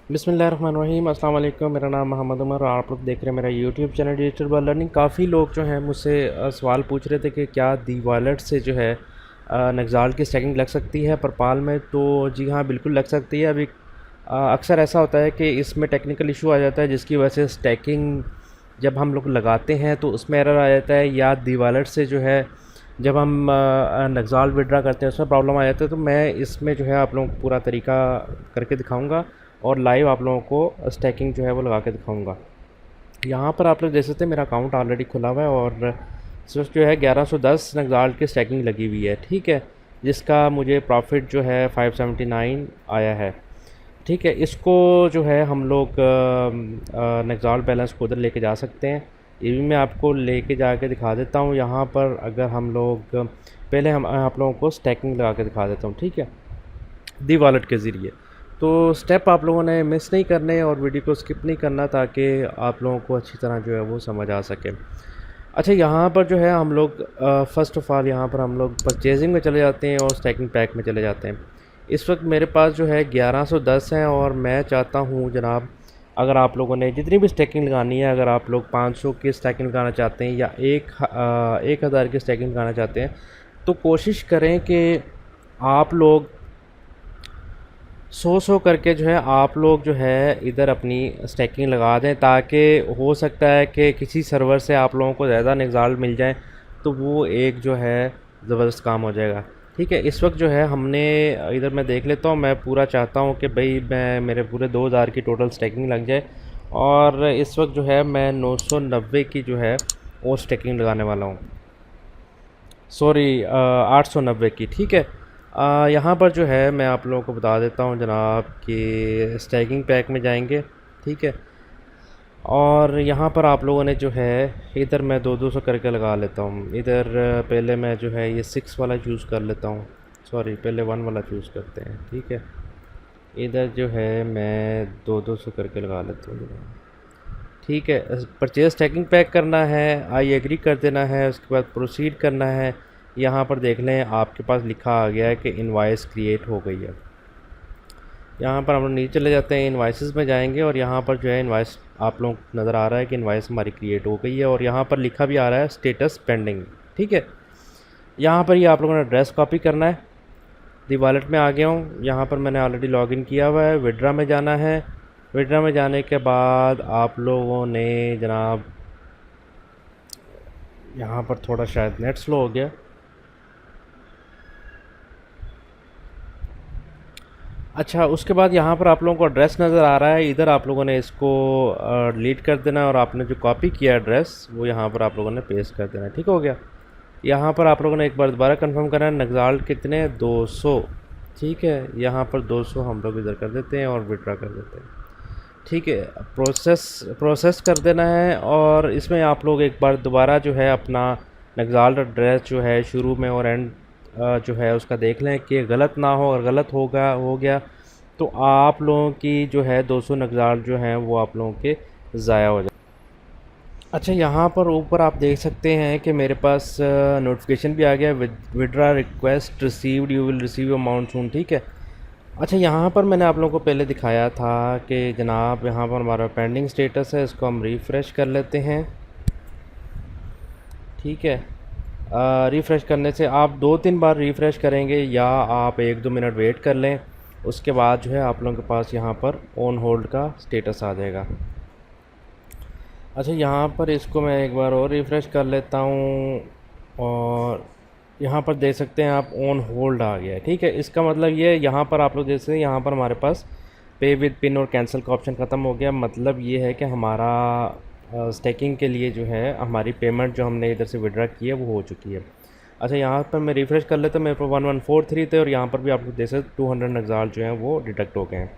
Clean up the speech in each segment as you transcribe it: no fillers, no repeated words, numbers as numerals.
बिस्मिल्लाहिर्रहमानिर्रहीम। अस्सलाम वालेकुम। मेरा नाम मोहम्मद उमर और आप लोग देख रहे हैं मेरा YouTube channel digital world learning. काफ़ी लोग जो हैं मुझसे सवाल पूछ रहे थे कि क्या दी वॉलेट से जो है नक्साल की स्टैकिंग लग सकती है परपाल में। तो जी हाँ, बिल्कुल लग सकती है। अभी अक्सर ऐसा होता है कि इसमें टेक्निकल इशू आ जाता है जिसकी वजह से स्टैकिंग जब हम लोग लगाते हैं तो उसमें एरर आ जाता है, या दी वॉलेट से जो है जब हम नक्साल विड्रा करते हैं उसमें प्रॉब्लम आ जाता है। तो मैं इसमें जो है आप लोगों को पूरा तरीका करके दिखाऊंगा और लाइव आप लोगों को स्टैकिंग जो है वो लगा के दिखाऊंगा। यहाँ पर आप लोग देख सकते हैं मेरा अकाउंट ऑलरेडी खुला हुआ है और सिर्फ जो है 1110 नक्साल की स्टैकिंग लगी हुई है, ठीक है, जिसका मुझे प्रॉफिट जो है 579 आया है। ठीक है, इसको जो है हम लोग नक्साल बैलेंस को उधर लेके जा सकते हैं। ये भी मैं आपको लेके जाके दिखा देता हूँ। यहाँ पर अगर हम लोग पहले हम आप लोगों को स्टैकिंग लगा के दिखा देता हूँ, ठीक है, दी वॉलेट के ज़रिए। तो स्टेप आप लोगों ने मिस नहीं करने और वीडियो को स्किप नहीं करना ताकि आप लोगों को अच्छी तरह जो है वो समझ आ सके। अच्छा, यहाँ पर जो है हम लोग फ़र्स्ट ऑफ़ ऑल यहाँ पर हम लोग परचेजिंग में चले जाते हैं और स्टैकिंग पैक में चले जाते हैं। इस वक्त मेरे पास जो है 1110 हैं और मैं चाहता हूँ जनाब, अगर आप लोगों ने जितनी भी स्टैकिंग लगानी है, अगर आप लोग 500 की स्टैकिंग लगाना चाहते हैं या 1000 की स्टैकिंग लगाना चाहते हैं, तो कोशिश करें कि आप लोग 100 करके जो है आप लोग जो है इधर अपनी स्टैकिंग लगा दें, ताकि हो सकता है कि किसी सर्वर से आप लोगों को ज़्यादा निकाल मिल जाए तो वो एक जो है ज़बरदस्त काम हो जाएगा। ठीक है, इस वक्त जो है हमने इधर मैं देख लेता हूँ, मैं पूरा चाहता हूँ कि भाई मैं मेरे पूरे 2000 की टोटल स्टैकिंग लग जाए और इस वक्त जो है मैं 990 की जो है वो स्टैकिंग लगाने वाला हूँ, सॉरी 890 की। ठीक है, यहाँ पर जो है मैं आप लोगों को बता देता हूँ जनाब कि स्टैकिंग पैक में जाएंगे, ठीक है, और यहाँ पर आप लोगों ने जो है इधर मैं 200 करके लगा लेता हूँ। इधर पहले मैं जो है ये 6 वाला चूज़ कर लेता हूँ, सॉरी पहले 1 वाला चूज़ करते हैं, ठीक है। इधर जो है मैं 200 करके लगा लेता हूँ जनाब, ठीक है। परचेज़ टैगिंग पैक करना है, आई एग्री कर देना है, उसके बाद प्रोसीड करना है। यहाँ पर देख लें आपके पास लिखा आ गया है कि इनवाइस क्रिएट हो गई है। यहाँ पर हम लोग नीचे चले जाते हैं, इनवाइसेस में जाएंगे और यहाँ पर जो है इनवाइस आप लोग नज़र आ रहा है कि इनवाइस हमारी क्रिएट हो गई है और यहाँ पर लिखा भी आ रहा है स्टेटस पेंडिंग, ठीक है। यहाँ पर ये आप लोगों ने एड्रेस कॉपी करना है। दी वॉलेट में आ गया हूँ, यहाँ पर मैंने ऑलरेडी लॉगिन किया हुआ है। विड्रा में जाना है। विड्रा में जाने के बाद आप लोगों ने जनाब यहाँ पर थोड़ा शायद नेट स्लो हो गया। अच्छा, उसके बाद यहाँ पर आप लोगों को एड्रेस नज़र आ रहा है, इधर आप लोगों ने इसको डिलीट कर देना है और आपने जो कॉपी किया एड्रेस वो यहाँ पर आप लोगों ने पेस्ट कर देना है। ठीक हो गया। यहाँ पर आप लोगों ने एक बार दोबारा कंफर्म करना है, नक्साल कितने 200, ठीक है, यहाँ पर 200 हम लोग इधर कर देते हैं और विड्रा कर देते हैं, ठीक है। प्रोसेस कर देना है और इसमें आप लोग एक बार दोबारा जो है अपना नक्साल एड्रेस जो है शुरू में और एंड जो है उसका देख लें कि गलत ना हो, और गलत हो गया तो आप लोगों की जो है 200 नक्साल जो हैं वो आप लोगों के ज़ाया हो जाए। अच्छा, यहाँ पर ऊपर आप देख सकते हैं कि मेरे पास नोटिफिकेशन भी आ गया, withdraw request received, you will receive amount soon, ठीक है। अच्छा, यहाँ पर मैंने आप लोगों को पहले दिखाया था कि जनाब यहाँ पर हमारा पेंडिंग स्टेटस है, इसको हम रिफ़्रेश कर लेते हैं, ठीक है। रिफ़्रेश करने से आप 2-3 बार रिफ़्रेश करेंगे या आप 1-2 मिनट वेट कर लें, उसके बाद जो है आप लोगों के पास यहाँ पर ऑन होल्ड का स्टेटस आ जाएगा। अच्छा, यहाँ पर इसको मैं एक बार और रिफ़्रेश कर लेता हूँ और यहाँ पर देख सकते हैं आप ऑन होल्ड आ गया है, ठीक है। इसका मतलब ये यहाँ पर आप लोग देख सकते हैं यहाँ पर हमारे पास पे विद पिन और कैंसिल का ऑप्शन ख़त्म हो गया। मतलब ये है कि हमारा स्टेकिंग के लिए जो है हमारी पेमेंट जो हमने इधर से विड्रा की है वो हो चुकी है। अच्छा, यहाँ पर मैं रिफ़्रेश कर लेता हूँ, मेरे पास 1143 थे और यहाँ पर भी आप लोग देख सकते 200 नक्साल जो हैं वो डिडक्ट हो गए हैं।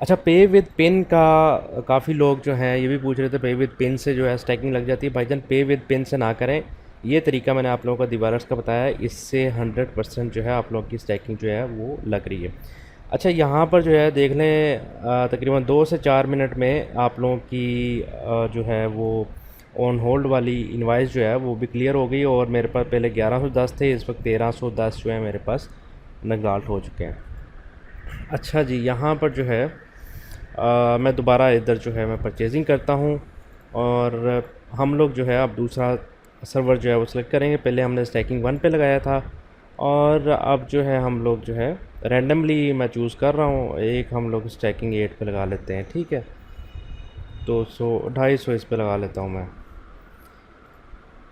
अच्छा, पे विद पिन का काफ़ी लोग जो हैं ये भी पूछ रहे थे पे विद पिन से जो है स्टैकिंग लग जाती है। भाईजान, पे विद पिन से ना करें, ये तरीका मैंने आप लोगों को दिवालर्स का बताया है, इससे 100% जो है आप लोगों की स्टैकिंग जो है वो लग रही है। अच्छा, यहाँ पर जो है देख लें तकरीबन 2 से 4 मिनट में आप लोगों की जो है वो ऑन होल्ड वाली इनवाइस जो है वो भी क्लियर हो गई और मेरे पास पहले 1110 थे, इस वक्त 1310 जो है मेरे पास नगदाल्ट हो चुके हैं। अच्छा जी, यहाँ पर जो है मैं दोबारा इधर जो है मैं परचेजिंग करता हूँ और हम लोग जो है अब दूसरा सर्वर जो है वो सिलेक्ट करेंगे। पहले हमने स्टैकिंग 1 पे लगाया था और अब जो है हम लोग जो है रैंडमली मैं चूज़ कर रहा हूँ, एक हम लोग स्टैकिंग 8 पे लगा लेते हैं। ठीक है, 200 250 इस पे लगा लेता हूँ मैं।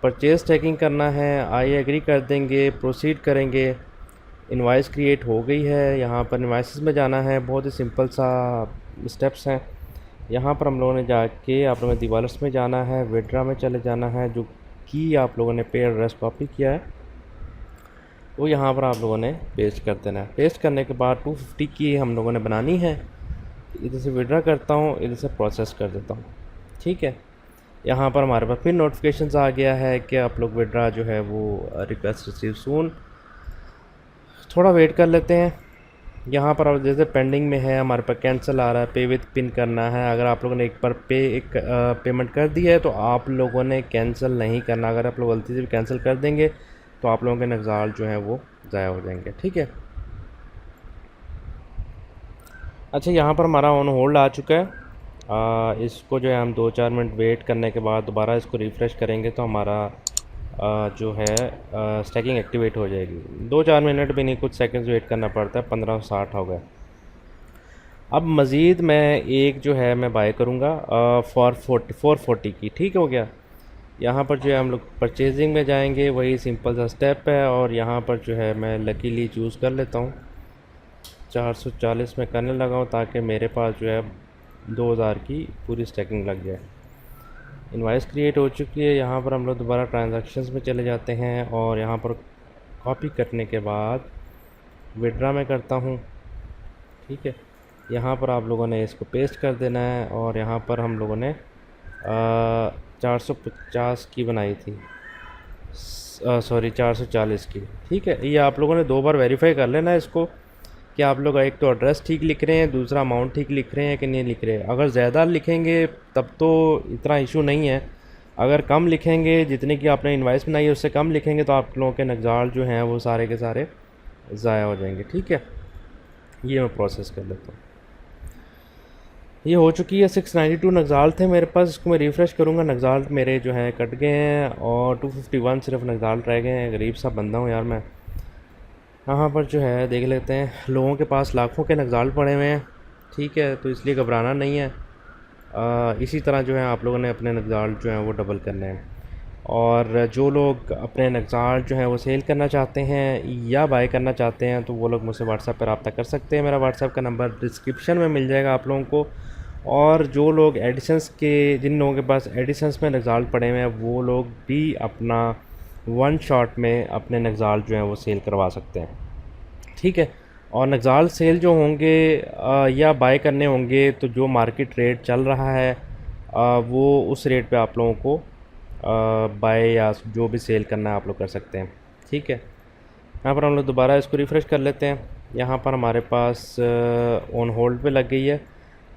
परचेज स्टैकिंग करना है, आई एग्री कर देंगे, प्रोसीड करेंगे। इनवाइस क्रिएट हो गई है, यहाँ पर इनवाइसेस में जाना है। बहुत ही सिंपल सा स्टेप्स हैं। यहाँ पर हम लोगों ने जाके आप लोगों ने दी वॉलेट्स में जाना है, विड्रा में चले जाना है। जो की आप लोगों ने पे एड्रेस कॉपी किया है वो यहाँ पर आप लोगों ने पेस्ट कर देना है। पेस्ट करने के बाद 250 की हम लोगों ने बनानी है। इधर से विड्रा करता हूँ, इधर से प्रोसेस कर देता हूँ। ठीक है, यहाँ पर हमारे पास फिर नोटिफिकेशंस आ गया है कि आप लोग विड्रा जो है वो रिक्वेस्ट रिसीव सून। थोड़ा वेट कर लेते हैं। यहाँ पर अब जैसे पेंडिंग में है, हमारे पास कैंसिल आ रहा है, पे विथ पिन करना है। अगर आप लोगों ने एक बार पेमेंट कर दी है तो आप लोगों ने कैंसिल नहीं करना। अगर आप लोग गलती से भी कैंसिल कर देंगे तो आप लोगों के नज़ार जो हैं वो ज़ाया हो जाएंगे। ठीक है, अच्छा यहाँ पर हमारा ऑन होल्ड आ चुका है। इसको जो है हम 2-4 मिनट वेट करने के बाद दोबारा इसको रिफ़्रेश करेंगे तो हमारा जो है स्टैकिंग एक्टिवेट हो जाएगी। 2-4 मिनट भी नहीं, कुछ सेकंड्स वेट करना पड़ता है। 1560 हो गया। अब मज़ीद मैं एक जो है मैं बाय करूँगा 440 की। ठीक हो गया। यहाँ पर जो है हम लोग परचेजिंग में जाएंगे, वही सिंपल सा स्टेप है। और यहाँ पर जो है मैं लकीली चूज़ कर लेता हूँ, 440 में करने लगा हूँ ताकि मेरे पास जो है 2000 की पूरी स्टैकिंग लग जाए। इनवाइस क्रिएट हो चुकी है। यहाँ पर हम लोग दोबारा ट्रांजैक्शंस में चले जाते हैं और यहाँ पर कॉपी करने के बाद विड्रा में करता हूँ। ठीक है, यहाँ पर आप लोगों ने इसको पेस्ट कर देना है और यहाँ पर हम लोगों ने 450 की बनाई थी, सॉरी 440 की। ठीक है, ये आप लोगों ने 2 बार वेरीफाई कर लेना है इसको कि आप लोग एक तो एड्रेस ठीक लिख रहे हैं, दूसरा अमाउंट ठीक लिख रहे हैं कि नहीं लिख रहे हैं। अगर ज़्यादा लिखेंगे तब तो इतना इशू नहीं है, अगर कम लिखेंगे, जितने की आपने इनवाइस बनाई है उससे कम लिखेंगे तो आप लोगों के नज़ार जो हैं वो सारे के सारे ज़ाया हो जाएंगे। ठीक है, ये मैं प्रोसेस कर लेता हूँ। ये हो चुकी है। 692 नज़ाल थे मेरे पास, इसको मैं रिफ़्रेश करूँगा। नज़ाल मेरे जो हैं कट गए हैं और 251 सिर्फ नज़ाल रह गए हैं। गरीब सा बंदा हूँ यार मैं। यहाँ पर जो है देख लेते हैं, लोगों के पास लाखों के नज़ाल पड़े हुए हैं। ठीक है, तो इसलिए घबराना नहीं है। इसी तरह जो है आप लोगों ने अपने नज़ाल जो हैं वो डबल करने हैं। और जो लोग अपने नज़ाल जो हैं वो सेल करना चाहते हैं या बाय करना चाहते हैं तो वो लोग मुझसे व्हाट्सएप पर रब्ता कर सकते हैं। मेरा व्हाट्सएप का नंबर डिस्क्रिप्शन में मिल जाएगा आप लोगों को। और जो लोग एडिशंस के, जिन लोगों के पास एडिशंस में नज़ाल पड़े हुए हैं वो लोग भी अपना 1 शॉट में अपने नज़ाल जो हैं वो सेल करवा सकते हैं। ठीक है, और नज़ाल सेल जो होंगे या बाय करने होंगे तो जो मार्केट रेट चल रहा है वो उस रेट पे आप लोगों को बाय या जो भी सेल करना है आप लोग कर सकते हैं। ठीक है, यहाँ पर हम लोग दोबारा इसको रिफ़्रेश कर लेते हैं। यहाँ पर हमारे पास ऑन होल्ड पे लग गई है।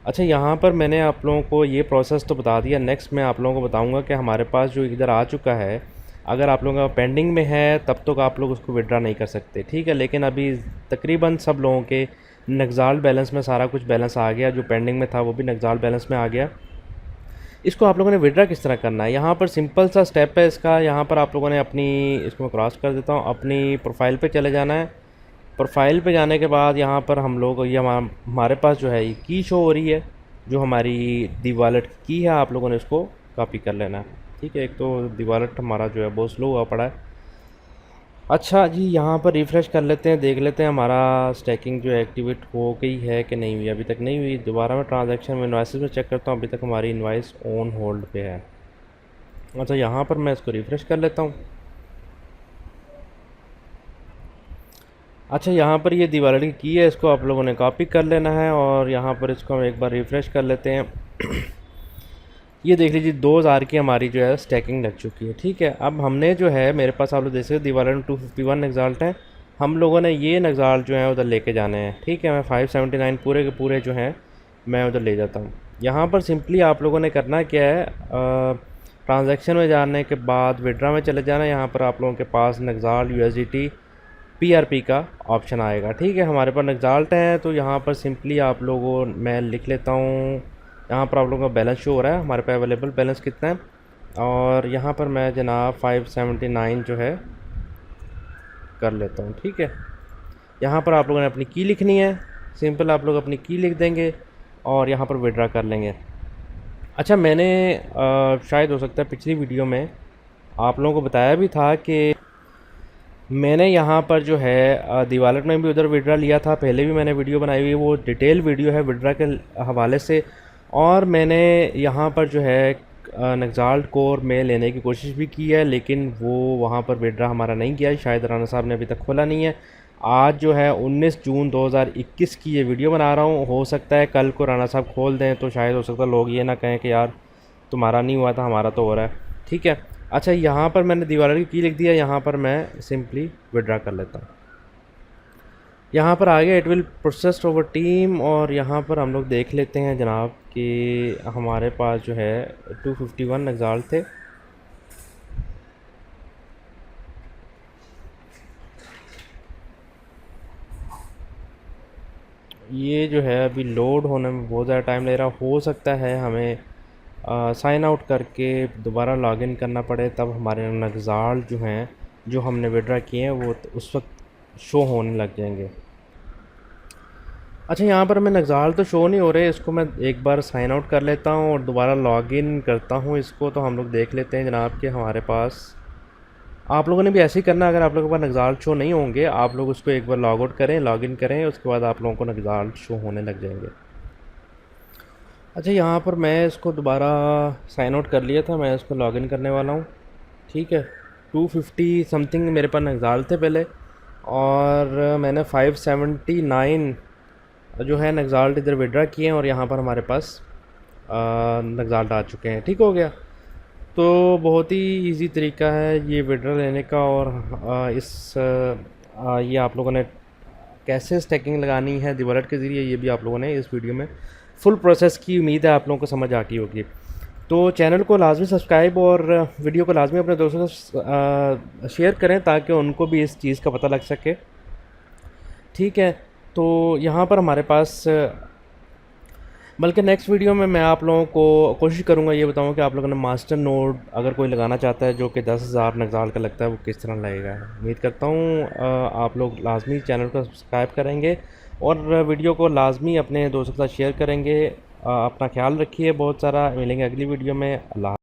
अच्छा, यहाँ पर मैंने आप लोगों को ये प्रोसेस तो बता दिया। नेक्स्ट मैं आप लोगों को बताऊँगा कि हमारे पास जो इधर आ चुका है, अगर आप लोगों का पेंडिंग में है तब तक आप लोग उसको विड्रा नहीं कर सकते। ठीक है, लेकिन अभी तकरीबन सब लोगों के नज़ाल बैलेंस में सारा कुछ बैलेंस आ गया, जो पेंडिंग में था वो भी नज़ाल बैलेंस में आ गया। इसको आप लोगों ने विड्रा किस तरह करना है, यहाँ पर सिंपल सा स्टेप है इसका। यहाँ पर आप लोगों ने अपनी, इसको मैं क्रॉस कर देता हूँ, अपनी प्रोफाइल पे चले जाना है। प्रोफाइल पे जाने के बाद यहाँ पर हम लोग, ये हमारे पास जो है ये की शो हो रही है, जो हमारी दी वॉलेट की है, आप लोगों ने इसको कॉपी कर लेना है। ठीक है, एक तो दी वॉलेट हमारा जो है बहुत स्लो हुआ पड़ा है। अच्छा जी, यहाँ पर रिफ़्रेश कर लेते हैं, देख लेते हैं हमारा स्टैकिंग जो एक्टिवेट हो गई है कि नहीं हुई। अभी तक नहीं हुई। दोबारा मैं ट्रांजैक्शन में इनवाइसेस में चेक करता हूँ, अभी तक हमारी इनवाइस ऑन होल्ड पे है। अच्छा, यहाँ पर मैं इसको रिफ़्रेश कर लेता हूँ। अच्छा, यहाँ पर ये दी वॉलेट की है, इसको आप लोगों ने कॉपी कर लेना है और यहाँ पर इसको हम एक बार रिफ़्रेश कर लेते हैं। ये देख लीजिए 2000 की हमारी जो है स्टैकिंग लग चुकी है। ठीक है, अब हमने जो है, मेरे पास आप लोग देख सकते दी वॉलेट में 251 नज़ाल्ट हैं। हम लोगों ने ये नज़ाल्ट जो है उधर लेके जाने हैं। ठीक है, मैं 579 पूरे के पूरे जो हैं मैं उधर ले जाता हूँ। यहाँ पर सिंपली आप लोगों ने करना क्या है, ट्रांजैक्शन में जाने के बाद विड्रा में चले जाना है। यहाँ पर आप लोगों के पास नज़ाल USDT PRP का ऑप्शन आएगा। ठीक है, हमारे पास नक्साल्ट है तो यहाँ पर सिंपली आप लोगों मैं लिख लेता हूँ, यहाँ पर आप लोगों का बैलेंस शो हो रहा है, हमारे पास अवेलेबल बैलेंस कितना है, और यहाँ पर मैं जनाब 579 जो है कर लेता हूँ। ठीक है, यहाँ पर आप लोगों ने अपनी की लिखनी है, सिंपल आप लोग अपनी की लिख देंगे और यहाँ पर विड्रा कर लेंगे। अच्छा, मैंने शायद हो सकता है पिछली वीडियो में आप लोगों को बताया भी था कि मैंने यहाँ पर जो है दी वॉलेट में भी उधर विड्रा लिया था, पहले भी मैंने वीडियो बनाई हुई है, वो डिटेल वीडियो है विड्रा के हवाले से। और मैंने यहाँ पर जो है नक्साल्ट कोर में लेने की कोशिश भी की है, लेकिन वो वहाँ पर विड्रा हमारा नहीं किया है, शायद राना साहब ने अभी तक खोला नहीं है। आज जो है 19 जून 2021 की ये वीडियो बना रहा हूँ, हो सकता है कल को राना साहब खोल दें तो शायद हो सकता है लोग ये ना कहें कि यार तुम्हारा नहीं हुआ था, हमारा तो हो रहा है। ठीक है, अच्छा यहाँ पर मैंने दीवार की लिख दिया, यहाँ पर मैं सिंपली विड्रा कर लेता हूँ। यहाँ पर आ गया it will processed over team, और यहाँ पर हम लोग देख लेते हैं जनाब कि हमारे पास जो है 251 नक्साल्ट थे। ये जो है अभी लोड होने में बहुत ज़्यादा टाइम ले रहा, हो सकता है हमें साइन आउट करके दोबारा लॉगिन करना पड़े, तब हमारे नक्साल्ट जो हैं जो हमने विड्रा किए हैं वो उस वक्त शो होने लग जाएंगे। अच्छा, यहाँ पर मैं नक्साल्ट तो शो नहीं हो रहे, इसको मैं एक बार साइन आउट कर लेता हूँ और दोबारा लॉगिन करता हूँ इसको, तो हम लोग देख लेते हैं जनाब कि हमारे पास, आप लोगों ने भी ऐसे ही करना, अगर आप लोगों के पास नक्साल्ट शो नहीं होंगे आप लोग उसको एक बार लॉग आउट करें, लॉगिन करें, उसके बाद आप लोगों को नक्साल्ट शो होने लग जाएंगे। अच्छा, यहाँ पर मैं इसको दोबारा साइन आउट कर लिया था, मैं इसको लॉगिन करने वाला हूँ। ठीक है, 250 समथिंग मेरे पास नक्साल्ट थे पहले, और मैंने 579 जो है नक्साल्ट इधर विड्रा किए हैं, और यहाँ पर हमारे पास नक्साल्ट आ चुके हैं। ठीक हो गया, तो बहुत ही इजी तरीका है ये विड्रा लेने का, और ये आप लोगों ने कैसे स्टैकिंग लगानी है दी वॉलेट के ज़रिए ये भी आप लोगों ने इस वीडियो में फुल प्रोसेस की उम्मीद है आप लोगों को समझ आ गई होगी। तो चैनल को लाजमी सब्सक्राइब और वीडियो को लाजमी अपने दोस्तों से शेयर करें ताकि उनको भी इस चीज़ का पता लग सके। ठीक है, तो यहाँ पर हमारे पास, बल्कि नेक्स्ट वीडियो में मैं आप लोगों को कोशिश करूँगा ये बताऊँ कि आप लोगों ने मास्टर नोड अगर कोई लगाना चाहता है जो कि 10,000 नक्साल्ट का लगता है वो किस तरह लगेगा। उम्मीद करता हूँ आप लोग लाजमी चैनल को सब्सक्राइब करेंगे और वीडियो को लाजमी अपने दोस्तों के साथ शेयर करेंगे। अपना ख्याल रखिए, बहुत सारा मिलेंगे अगली वीडियो में। अल्लाह।